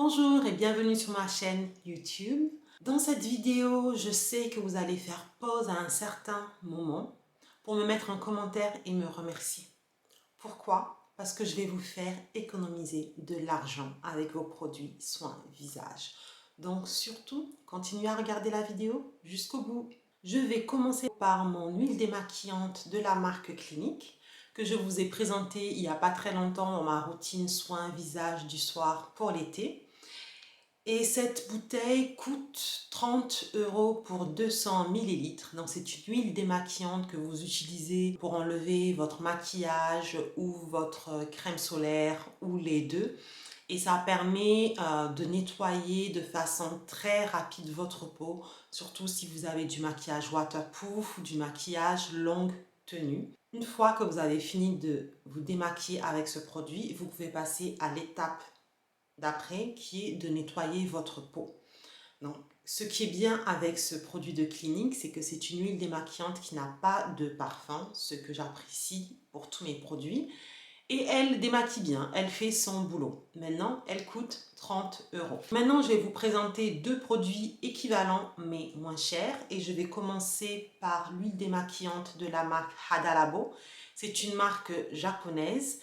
Bonjour et bienvenue sur ma chaîne YouTube. Dans cette vidéo, je sais que vous allez faire pause à un certain moment pour me mettre un commentaire et me remercier. Pourquoi? Parce que je vais vous faire économiser de l'argent avec vos produits soins visage. Donc surtout, continuez à regarder la vidéo jusqu'au bout. Je vais commencer par mon huile démaquillante de la marque Clinique que je vous ai présentée il n'y a pas très longtemps dans ma routine soins visage du soir pour l'été. Et cette bouteille coûte 30 € pour 200 millilitres. Donc c'est une huile démaquillante que vous utilisez pour enlever votre maquillage ou votre crème solaire ou les deux. Et ça permet de nettoyer de façon très rapide votre peau, surtout si vous avez du maquillage waterproof ou du maquillage longue tenue. Une fois que vous avez fini de vous démaquiller avec ce produit, vous pouvez passer à l'étape d'après qui est de nettoyer votre peau. Donc, ce qui est bien avec ce produit de Clinique, c'est que c'est une huile démaquillante qui n'a pas de parfum, ce que j'apprécie pour tous mes produits. Et elle démaquille bien, elle fait son boulot. Maintenant, elle coûte 30 €. Maintenant, je vais vous présenter deux produits équivalents mais moins chers. Et je vais commencer par l'huile démaquillante de la marque Hada Labo. C'est une marque japonaise.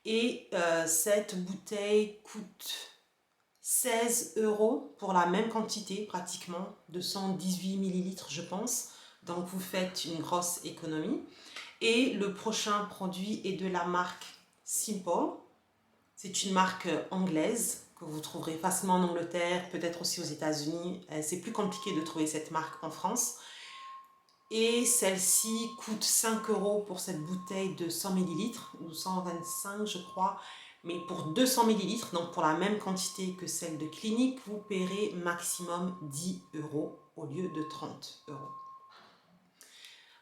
Et cette bouteille coûte 16 € pour la même quantité, pratiquement 218 millilitres je pense. Donc vous faites une grosse économie. Et le prochain produit est de la marque Simple. C'est une marque anglaise que vous trouverez facilement en Angleterre, peut-être aussi aux États-Unis. C'est plus compliqué de trouver cette marque en France. Et celle-ci coûte 5 € pour cette bouteille de 100 millilitres ou 125 je crois. Mais pour 200 millilitres, donc pour la même quantité que celle de Clinique, vous paierez maximum 10 € au lieu de 30 €.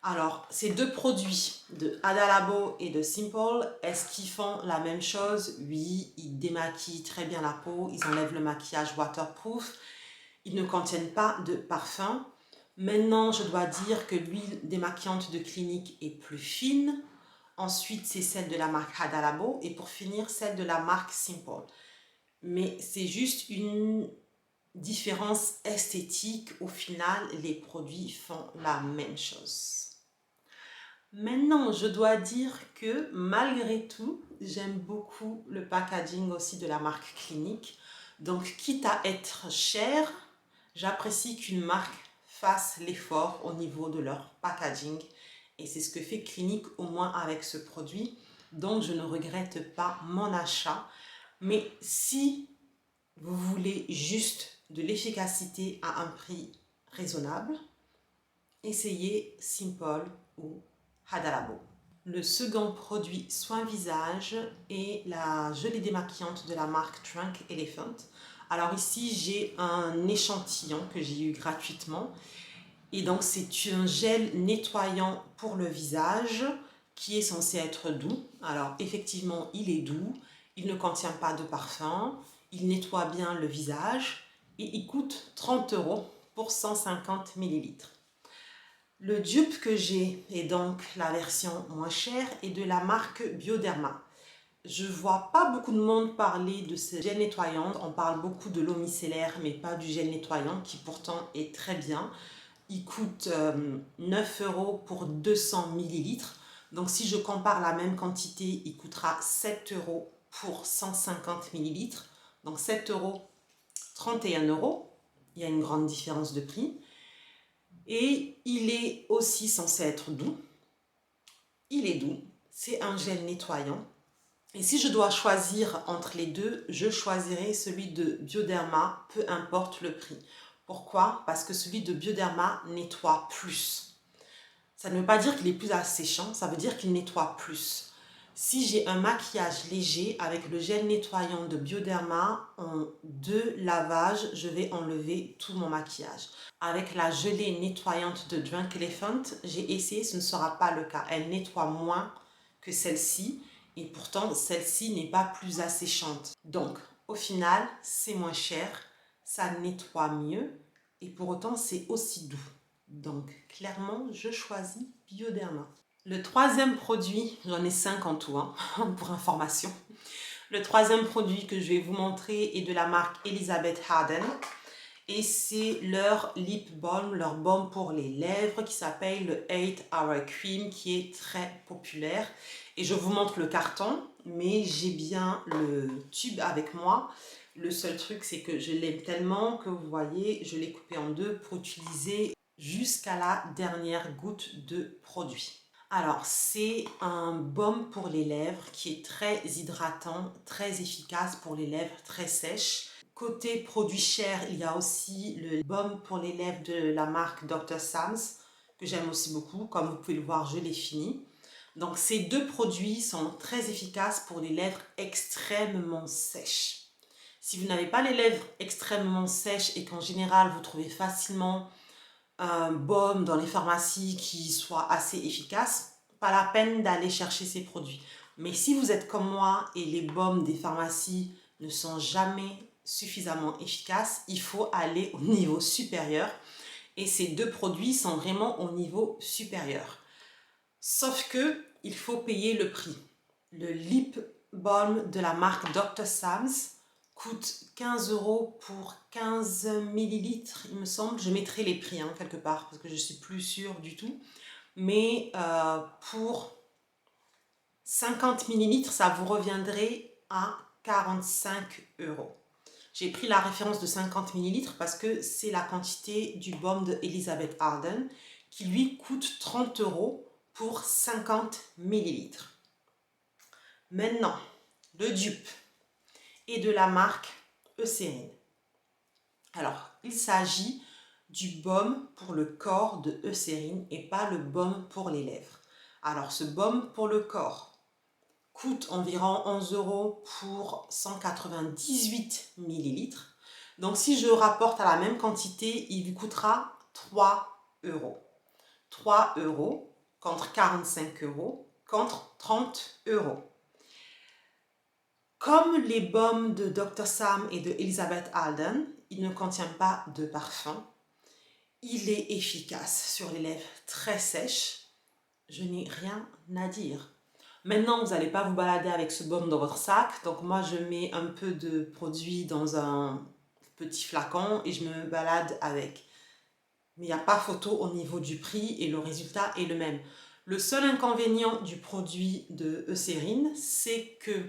Alors, ces deux produits de Hada Labo et de Simple, est-ce qu'ils font la même chose? Oui, ils démaquillent très bien la peau, ils enlèvent le maquillage waterproof, ils ne contiennent pas de parfum. Maintenant, je dois dire que l'huile démaquillante de Clinique est plus fine. Ensuite, c'est celle de la marque Hada Labo et pour finir, celle de la marque Simple. Mais c'est juste une différence esthétique. Au final, les produits font la même chose. Maintenant, je dois dire que malgré tout, j'aime beaucoup le packaging aussi de la marque Clinique. Donc, quitte à être cher, j'apprécie qu'une marque fasse l'effort au niveau de leur packaging. Et c'est ce que fait Clinique au moins avec ce produit. Donc, je ne regrette pas mon achat. Mais si vous voulez juste de l'efficacité à un prix raisonnable, essayez Simple ou Hada Labo. Le second produit soin visage est la gelée démaquillante de la marque Drunk Elephant. Alors ici, j'ai un échantillon que j'ai eu gratuitement. Et donc, c'est un gel nettoyant pour le visage qui est censé être doux. Alors, effectivement, il est doux. Il ne contient pas de parfum. Il nettoie bien le visage. Et il coûte 30 € pour 150 millilitres. Le dupe que j'ai est donc la version moins chère et de la marque Bioderma. Je vois pas beaucoup de monde parler de ce gel nettoyant. On parle beaucoup de l'eau micellaire, mais pas du gel nettoyant qui pourtant est très bien. Il coûte 9 € pour 200 millilitres. Donc si je compare la même quantité, il coûtera 7 € pour 150 millilitres. Donc 7 €, 31 €. Il y a une grande différence de prix. Et il est aussi censé être doux. Il est doux. C'est un gel nettoyant. Et si je dois choisir entre les deux, je choisirai celui de Bioderma, peu importe le prix. Pourquoi? Parce que celui de Bioderma nettoie plus. Ça ne veut pas dire qu'il est plus asséchant, ça veut dire qu'il nettoie plus. Si j'ai un maquillage léger avec le gel nettoyant de Bioderma, en 2 lavages, je vais enlever tout mon maquillage. Avec la gelée nettoyante de Drunk Elephant, j'ai essayé, ce ne sera pas le cas. Elle nettoie moins que celle-ci et pourtant celle-ci n'est pas plus asséchante. Donc au final, c'est moins cher, ça nettoie mieux et pour autant c'est aussi doux. Donc clairement, je choisis Bioderma. Le troisième produit, j'en ai 5 en tout, pour information. Le troisième produit que je vais vous montrer est de la marque Elizabeth Arden. Et c'est leur lip balm, leur baume pour les lèvres qui s'appelle le 8 Hour Cream, qui est très populaire. Et je vous montre le carton, mais j'ai bien le tube avec moi. Le seul truc, c'est que je l'aime tellement que vous voyez, je l'ai coupé en deux pour utiliser jusqu'à la dernière goutte de produit. Alors, c'est un baume pour les lèvres qui est très hydratant, très efficace pour les lèvres très sèches. Côté produit cher, il y a aussi le baume pour les lèvres de la marque Dr. Sam's, que j'aime aussi beaucoup. Comme vous pouvez le voir, je l'ai fini. Donc, ces deux produits sont très efficaces pour les lèvres extrêmement sèches. Si vous n'avez pas les lèvres extrêmement sèches et qu'en général, vous trouvez facilement un baume dans les pharmacies qui soit assez efficace, pas la peine d'aller chercher ces produits. Mais si vous êtes comme moi et les baumes des pharmacies ne sont jamais suffisamment efficaces, il faut aller au niveau supérieur. Et ces deux produits sont vraiment au niveau supérieur. Sauf que il faut payer le prix. Le lip balm de la marque Dr. Sam's coûte 15 € pour 15 millilitres, il me semble. Je mettrai les prix quelque part parce que je ne suis plus sûre du tout. Mais pour 50 millilitres, ça vous reviendrait à 45 €. J'ai pris la référence de 50 millilitres parce que c'est la quantité du baume de Elizabeth Arden qui lui coûte 30 € pour 50 millilitres. Maintenant, le dupe est de la marque Eucérine. Alors, il s'agit du baume pour le corps de Eucérine et pas le baume pour les lèvres. Alors, ce baume pour le corps coûte environ 11 € pour 198 millilitres. Donc, si je rapporte à la même quantité, il vous coûtera 3 €. 3 € contre 45 € contre 30 €. Comme les baumes de Dr. Sam et de Elizabeth Arden, il ne contient pas de parfum. Il est efficace sur les lèvres très sèches. Je n'ai rien à dire. Maintenant, vous n'allez pas vous balader avec ce baume dans votre sac. Donc moi, je mets un peu de produit dans un petit flacon et je me balade avec. Mais il n'y a pas photo au niveau du prix et le résultat est le même. Le seul inconvénient du produit de Eucérine, c'est que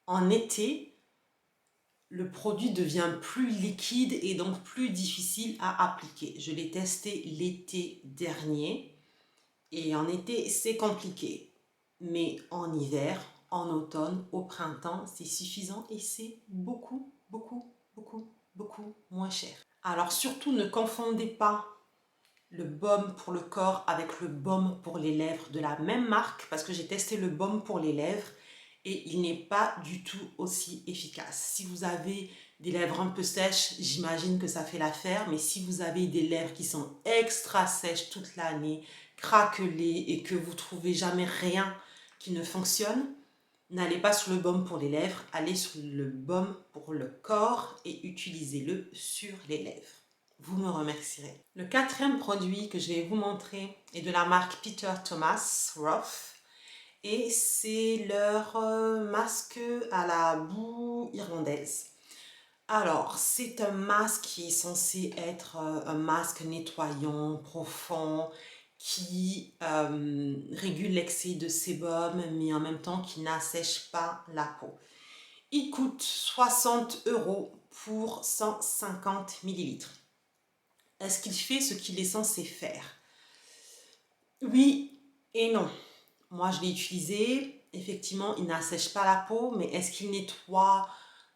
en été, le produit devient plus liquide et donc plus difficile à appliquer. Je l'ai testé l'été dernier et en été, c'est compliqué. Mais en hiver, en automne, au printemps, c'est suffisant et c'est beaucoup, beaucoup, beaucoup, beaucoup moins cher. Alors surtout, ne confondez pas le baume pour le corps avec le baume pour les lèvres de la même marque parce que j'ai testé le baume pour les lèvres et il n'est pas du tout aussi efficace. Si vous avez des lèvres un peu sèches, j'imagine que ça fait l'affaire, mais si vous avez des lèvres qui sont extra sèches toute l'année, craquelées et que vous trouvez jamais rien qui ne fonctionne, n'allez pas sur le baume pour les lèvres, allez sur le baume pour le corps et utilisez-le sur les lèvres. Vous me remercierez. Le quatrième produit que je vais vous montrer est de la marque Peter Thomas Roth et c'est leur masque à la boue irlandaise. Alors, c'est un masque qui est censé être un masque nettoyant, profond, qui régule l'excès de sébum, mais en même temps qui n'assèche pas la peau. Il coûte 60 € pour 150 millilitres. Est-ce qu'il fait ce qu'il est censé faire? Oui et non. Moi, je l'ai utilisé. Effectivement, il n'assèche pas la peau, mais est-ce qu'il nettoie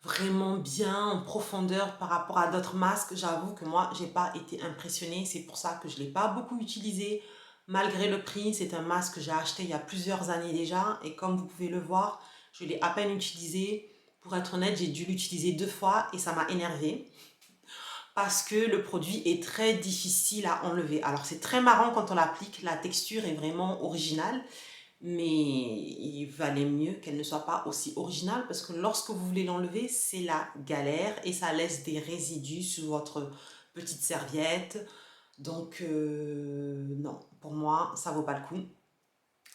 vraiment bien en profondeur par rapport à d'autres masques? J'avoue que moi, j'ai pas été impressionnée. C'est pour ça que je ne l'ai pas beaucoup utilisé. Malgré le prix, c'est un masque que j'ai acheté il y a plusieurs années déjà. Et comme vous pouvez le voir, je l'ai à peine utilisé. Pour être honnête, j'ai dû l'utiliser 2 fois et ça m'a énervée. Parce que le produit est très difficile à enlever. Alors c'est très marrant quand on l'applique, la texture est vraiment originale, mais il valait mieux qu'elle ne soit pas aussi originale parce que lorsque vous voulez l'enlever, c'est la galère et ça laisse des résidus sur votre petite serviette. Donc non, pour moi, ça vaut pas le coup.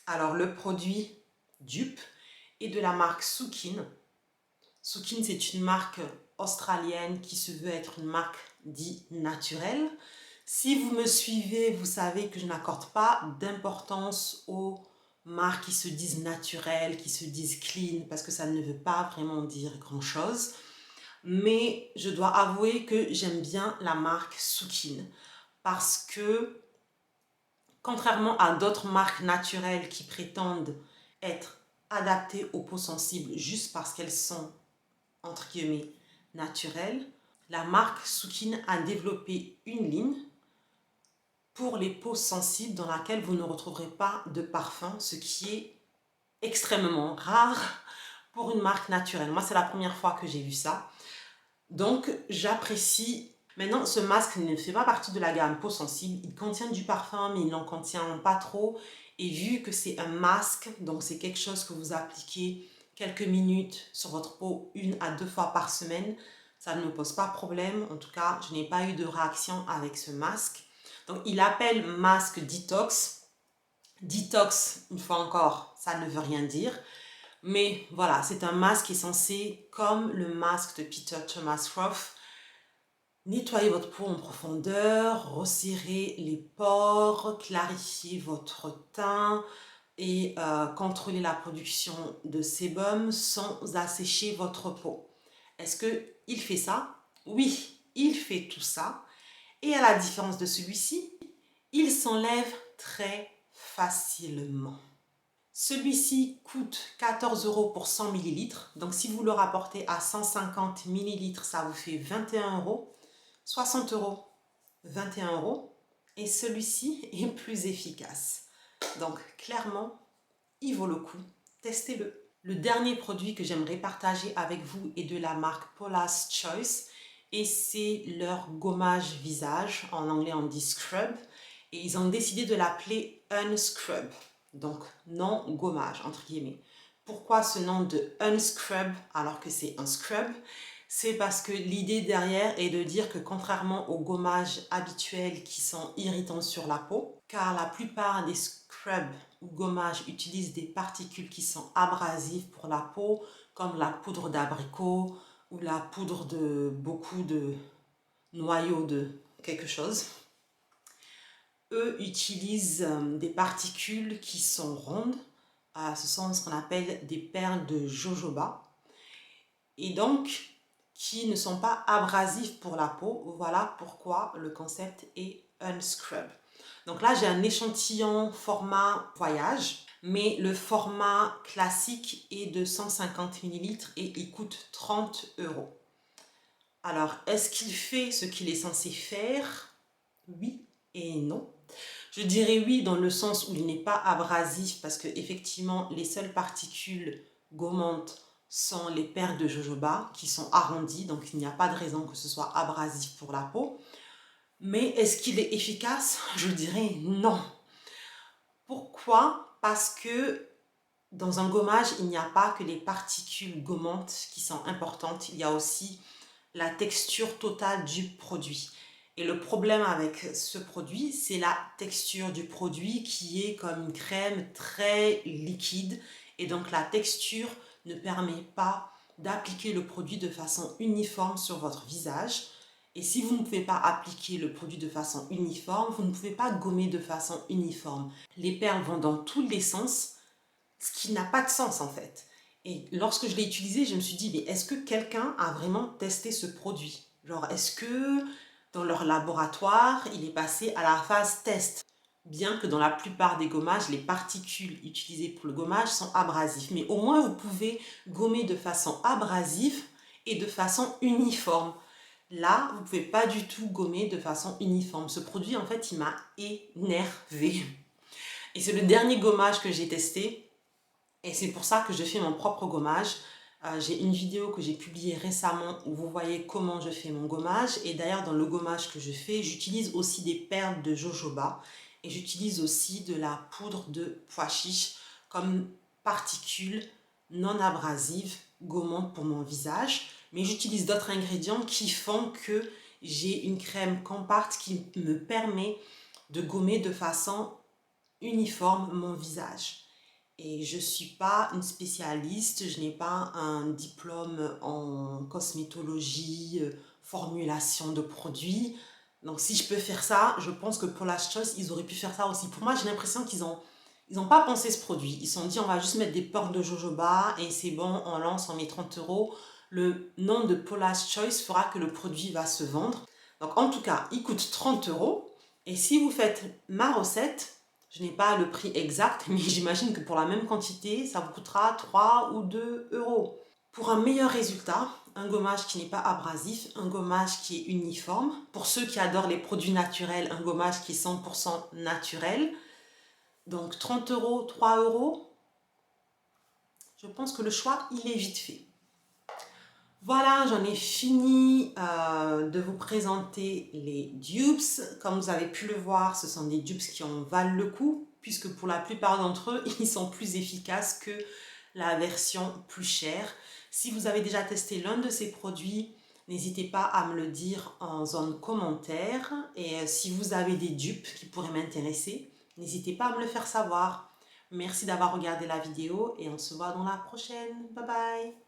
Alors le produit dupe est de la marque Sukin. Sookeen, c'est une marque australienne qui se veut être une marque dite naturelle. Si vous me suivez, vous savez que je n'accorde pas d'importance aux marques qui se disent naturelles, qui se disent clean, parce que ça ne veut pas vraiment dire grand-chose. Mais je dois avouer que j'aime bien la marque Sookeen parce que, contrairement à d'autres marques naturelles qui prétendent être adaptées aux peaux sensibles juste parce qu'elles sont, entre guillemets, naturelles, la marque Sookeen a développé une ligne pour les peaux sensibles dans laquelle vous ne retrouverez pas de parfum, ce qui est extrêmement rare pour une marque naturelle. Moi, c'est la première fois que j'ai vu ça. Donc, j'apprécie. Maintenant, ce masque ne fait pas partie de la gamme peau sensible. Il contient du parfum, mais il n'en contient pas trop. Et vu que c'est un masque, donc c'est quelque chose que vous appliquez quelques minutes sur votre peau 1 à 2 fois par semaine, ça ne me pose pas problème. En tout cas, je n'ai pas eu de réaction avec ce masque. Donc, il appelle masque détox. Détox, une fois encore, ça ne veut rien dire. Mais voilà, c'est un masque qui est censé, comme le masque de Peter Thomas Roth, nettoyer votre peau en profondeur, resserrer les pores, clarifier votre teint et contrôler la production de sébum sans assécher votre peau. Est-ce qu'il fait ça? Oui, il fait tout ça. Et à la différence de celui-ci, il s'enlève très facilement. Celui-ci coûte 14 € pour 100 ml. Donc si vous le rapportez à 150 ml, ça vous fait 21 €. 60 €, 21 €. Et celui-ci est plus efficace. Donc clairement, il vaut le coup. Testez-le. Le dernier produit que j'aimerais partager avec vous est de la marque Paula's Choice. Et c'est leur gommage visage. En anglais, on dit scrub. Et ils ont décidé de l'appeler Unscrub. Donc, non gommage, entre guillemets. Pourquoi ce nom de Unscrub alors que c'est un scrub? C'est parce que l'idée derrière est de dire que contrairement aux gommages habituels qui sont irritants sur la peau, car la plupart des scrubs ou gommages utilisent des particules qui sont abrasives pour la peau, comme la poudre d'abricot ou la poudre de beaucoup de noyaux de quelque chose. Eux utilisent des particules qui sont rondes. Ce sont ce qu'on appelle des perles de jojoba. Et donc, qui ne sont pas abrasifs pour la peau. Voilà pourquoi le concept est Unscrub. Donc là, j'ai un échantillon format voyage, mais le format classique est de 150 ml et il coûte 30 €. Alors, est-ce qu'il fait ce qu'il est censé faire? Oui et non. Je dirais oui dans le sens où il n'est pas abrasif parce que effectivement les seules particules gommantes sont les perles de jojoba qui sont arrondies, donc il n'y a pas de raison que ce soit abrasif pour la peau. Mais est-ce qu'il est efficace? Je dirais non. Pourquoi? Parce que dans un gommage, il n'y a pas que les particules gommantes qui sont importantes, il y a aussi la texture totale du produit. Et le problème avec ce produit, c'est la texture du produit qui est comme une crème très liquide. Et donc la texture ne permet pas d'appliquer le produit de façon uniforme sur votre visage. Et si vous ne pouvez pas appliquer le produit de façon uniforme, vous ne pouvez pas gommer de façon uniforme. Les perles vont dans tous les sens, ce qui n'a pas de sens en fait. Et lorsque je l'ai utilisé, je me suis dit, mais est-ce que quelqu'un a vraiment testé ce produit? Genre, est-ce que dans leur laboratoire, il est passé à la phase test? Bien que dans la plupart des gommages, les particules utilisées pour le gommage sont abrasives. Mais au moins, vous pouvez gommer de façon abrasive et de façon uniforme. Là, vous ne pouvez pas du tout gommer de façon uniforme. Ce produit, en fait, il m'a énervé. Et c'est le dernier gommage que j'ai testé. Et c'est pour ça que je fais mon propre gommage. J'ai une vidéo que j'ai publiée récemment où vous voyez comment je fais mon gommage. Et d'ailleurs, dans le gommage que je fais, j'utilise aussi des perles de jojoba. Et j'utilise aussi de la poudre de pois chiche comme particule non abrasive, gommante pour mon visage. Mais j'utilise d'autres ingrédients qui font que j'ai une crème compacte qui me permet de gommer de façon uniforme mon visage. Et je ne suis pas une spécialiste, je n'ai pas un diplôme en cosmétologie, formulation de produits. Donc si je peux faire ça, je pense que pour Paula's Choice, ils auraient pu faire ça aussi. Pour moi, j'ai l'impression ils ont pas pensé ce produit. Ils se sont dit, on va juste mettre des perles de jojoba et c'est bon, on lance, on met 30 euros. Le nom de Paula's Choice fera que le produit va se vendre. Donc en tout cas, il coûte 30 euros. Et si vous faites ma recette, je n'ai pas le prix exact, mais j'imagine que pour la même quantité, ça vous coûtera 3 ou 2 euros. Pour un meilleur résultat, un gommage qui n'est pas abrasif, un gommage qui est uniforme. Pour ceux qui adorent les produits naturels, un gommage qui est 100% naturel. Donc 30 euros, 3 euros, je pense que le choix, il est vite fait. Voilà, j'en ai fini de vous présenter les dupes. Comme vous avez pu le voir, ce sont des dupes qui en valent le coup, puisque pour la plupart d'entre eux, ils sont plus efficaces que la version plus chère. Si vous avez déjà testé l'un de ces produits, n'hésitez pas à me le dire en zone commentaire. Et si vous avez des dupes qui pourraient m'intéresser, n'hésitez pas à me le faire savoir. Merci d'avoir regardé la vidéo et on se voit dans la prochaine. Bye bye!